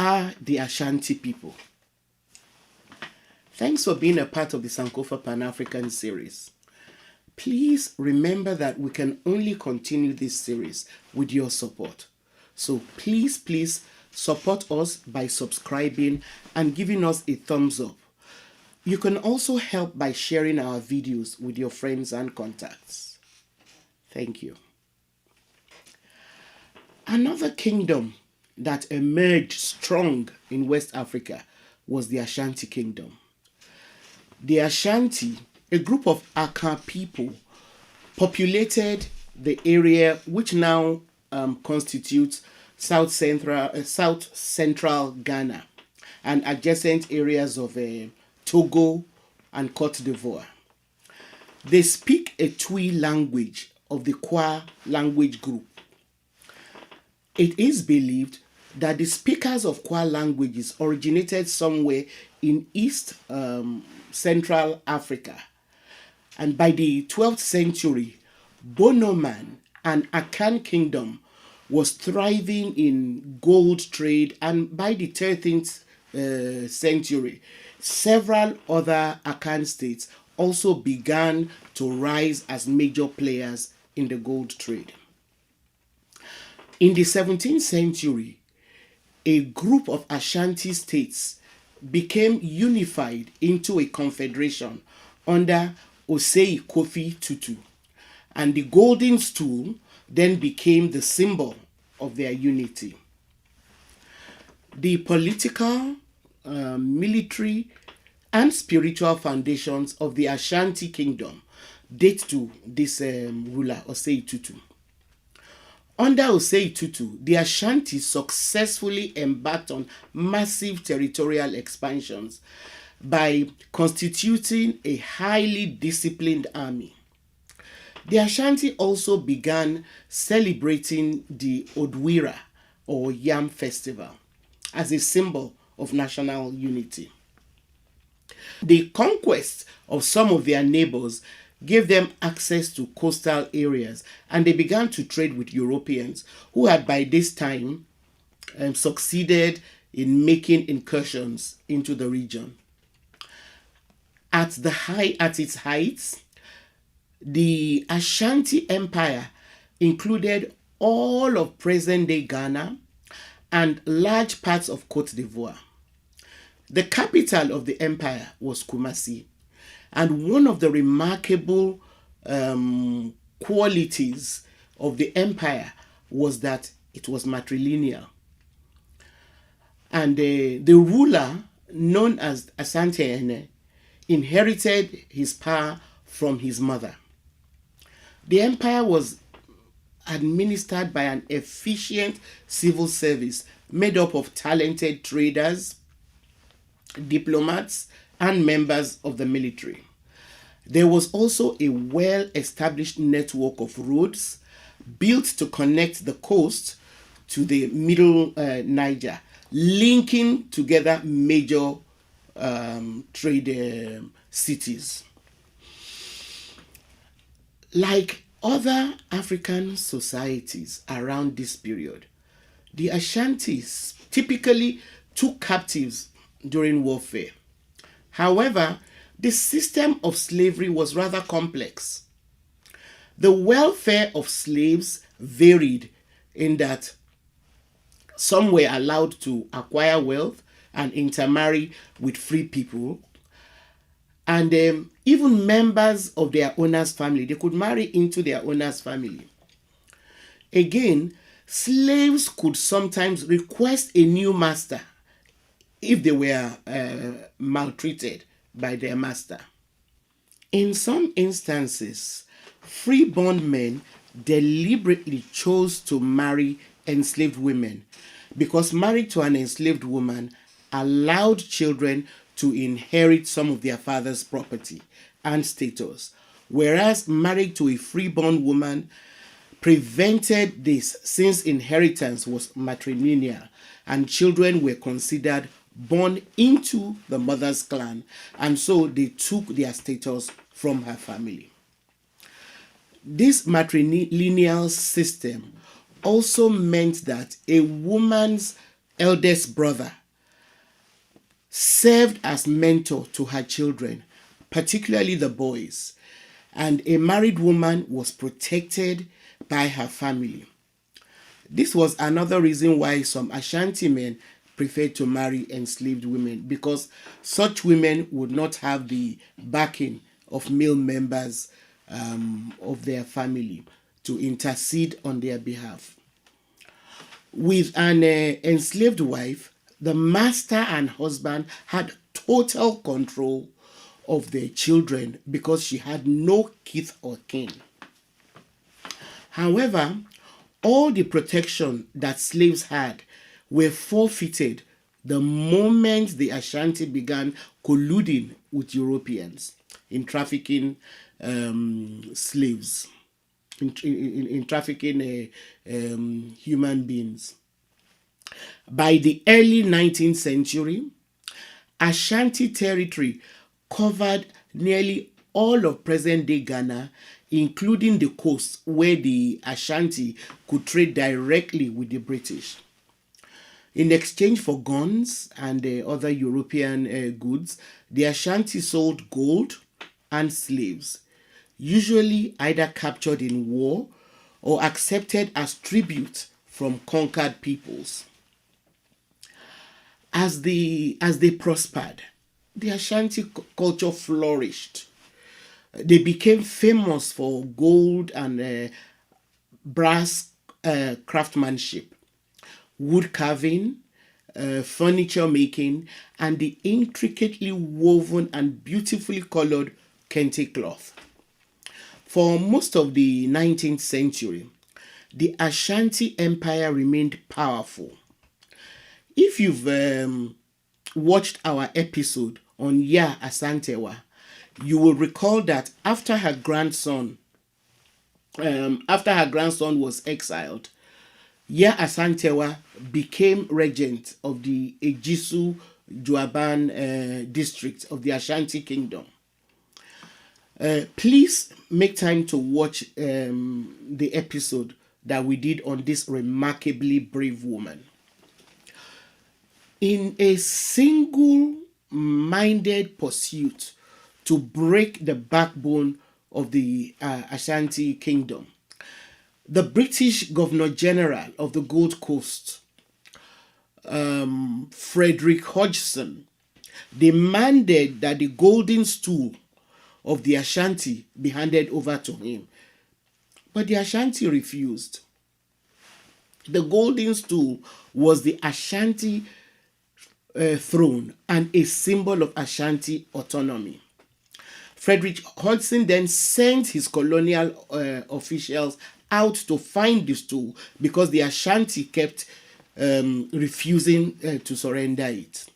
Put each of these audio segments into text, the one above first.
are the Ashanti people? Thanks for being a part of the Sankofa Pan-African series. Please remember that we can only continue this series with your support. So please support us by subscribing and giving us a thumbs up. You can also help by sharing our videos with your friends and contacts. Thank you. Another kingdom that emerged strong in West Africa was the Ashanti Kingdom. The Ashanti, a group of Akan people, populated the area which now constitutes South Central Ghana and adjacent areas of Togo and Cote d'Ivoire. They speak a Twi language of the Kwa language group. It is believed that the speakers of Kwa languages originated somewhere in East Central Africa. And by the 12th century, bondwoman and Akan kingdom was thriving in gold trade, and by the 13th century, several other Akan states also began to rise as major players in the gold trade. In the 17th century, a group of Ashanti states became unified into a confederation under Osei Kofi Tutu, and the Golden Stool then became the symbol of their unity. The political, military, and spiritual foundations of the Ashanti Kingdom date to this ruler, Osei Tutu. Under Osei Tutu, the Ashanti successfully embarked on massive territorial expansions by constituting a highly disciplined army. The Ashanti also began celebrating the Odwira or Yam Festival as a symbol of national unity. The conquest of some of their neighbors gave them access to coastal areas, and they began to trade with Europeans who had by this time succeeded in making incursions into the region. At its height, the Ashanti Empire included all of present-day Ghana and large parts of Cote d'Ivoire. The capital of the empire was Kumasi, and one of the remarkable qualities of the empire was that it was matrilineal. And the ruler, known as Asante, inherited his power from his mother. The empire was administered by an efficient civil service made up of talented traders, diplomats, and members of the military. There was also a well-established network of roads built to connect the coast to the middle Niger, linking together major trade cities. Like other African societies around this period, the Ashantis typically took captives during warfare. However, the system of slavery was rather complex. The welfare of slaves varied in that some were allowed to acquire wealth and intermarry with free people, and even members of their owner's family, they could marry into their owner's family. Again, slaves could sometimes request a new master if they were maltreated by their master. In some instances, free bondmen deliberately chose to marry enslaved women because marriage to an enslaved woman allowed children to inherit some of their father's property and status, whereas marriage to a freeborn woman prevented this, since inheritance was matrilineal and children were considered born into the mother's clan, and so they took their status from her family. This matrilineal system also meant that a woman's eldest brother, served as mentor to her children, particularly the boys, and a married woman was protected by her family. This was another reason why some Ashanti men preferred to marry enslaved women, because such women would not have the backing of male members of their family to intercede on their behalf. With an enslaved wife, the master and husband had total control of their children because she had no kith or kin. However, all the protection that slaves had were forfeited the moment the Ashanti began colluding with Europeans in trafficking slaves, in trafficking human beings. By the early 19th century, Ashanti territory covered nearly all of present-day Ghana, including the coast where the Ashanti could trade directly with the British. In exchange for guns and other European goods, the Ashanti sold gold and slaves, usually either captured in war or accepted as tribute from conquered peoples. As they prospered, the Ashanti culture flourished. They became famous for gold and brass craftsmanship, wood carving, furniture making, and the intricately woven and beautifully colored kente cloth. For most of the 19th century, the Ashanti Empire remained powerful. If you've watched our episode on Ya Asante War, you will recall that after her grandson was exiled, Ya Asante War became regent of the Ejisu Juaban district of the Ashanti Kingdom. Please make time to watch the episode that we did on this remarkably brave woman. In a single-minded pursuit to break the backbone of the Ashanti Kingdom, the British Governor General of the Gold Coast, Frederick Hodgson, demanded that the Golden Stool of the Ashanti be handed over to him. But the Ashanti refused. The Golden Stool was the Ashanti throne and a symbol of Ashanti autonomy. Frederick Hodgson then sent his colonial officials out to find the stool because the Ashanti kept refusing to surrender it.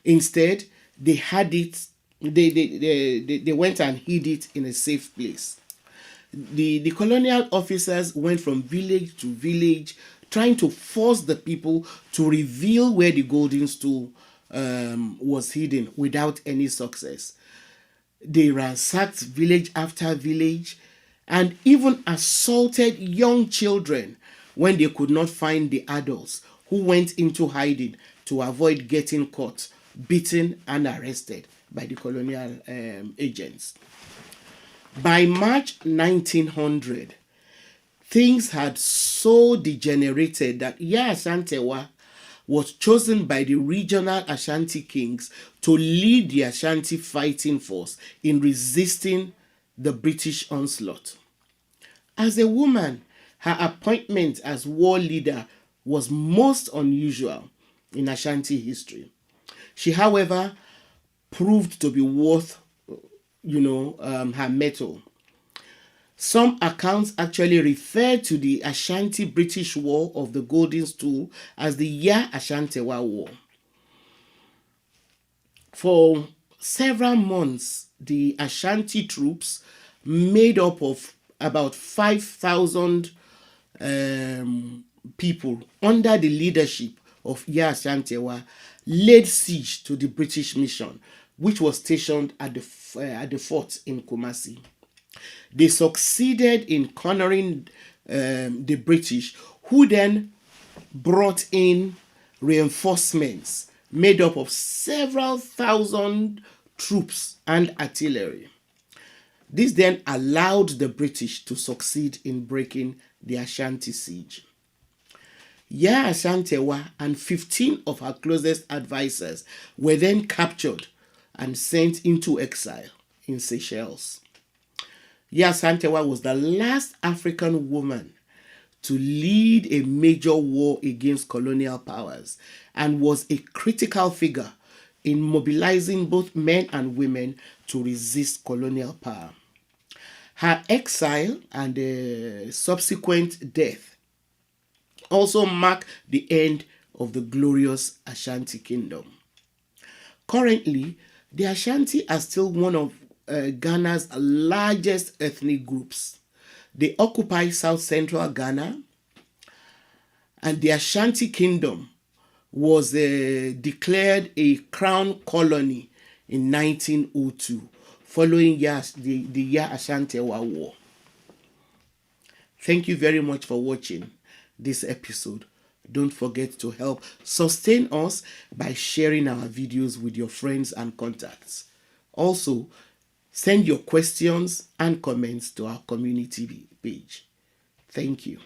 Instead, they had it. They went and hid it in a safe place. The colonial officers went from village to village, trying to force the people to reveal where the Golden Stool was hidden without any success. They ransacked village after village and even assaulted young children when they could not find the adults who went into hiding to avoid getting caught, beaten, and arrested by the colonial agents. By March 1900, things had so degenerated that Ya Asante War was chosen by the regional Ashanti kings to lead the Ashanti fighting force in resisting the British onslaught. As a woman, her appointment as war leader was most unusual in Ashanti history. She, however, proved to be worth, her mettle. Some accounts actually refer to the Ashanti-British War of the Golden Stool as the Ya Asante War. For several months, the Ashanti troops, made up of about 5,000 people under the leadership of Ya Asante War, laid siege to the British mission, which was stationed at the fort in Kumasi. They succeeded in cornering the British, who then brought in reinforcements made up of several thousand troops and artillery. This then allowed the British to succeed in breaking the Ashanti siege. Asante War and 15 of her closest advisors were then captured and sent into exile in Seychelles. Asante War was the last African woman to lead a major war against colonial powers and was a critical figure in mobilizing both men and women to resist colonial power. Her exile and subsequent death also mark the end of the glorious Ashanti Kingdom. Currently, the Ashanti are still one of Ghana's largest ethnic groups. They occupy south central Ghana, and the Ashanti Kingdom was declared a crown colony in 1902, following the Ashanti War. Thank you very much for watching this episode. Don't forget to help sustain us by sharing our videos with your friends and contacts. Also, send your questions and comments to our community page. Thank you.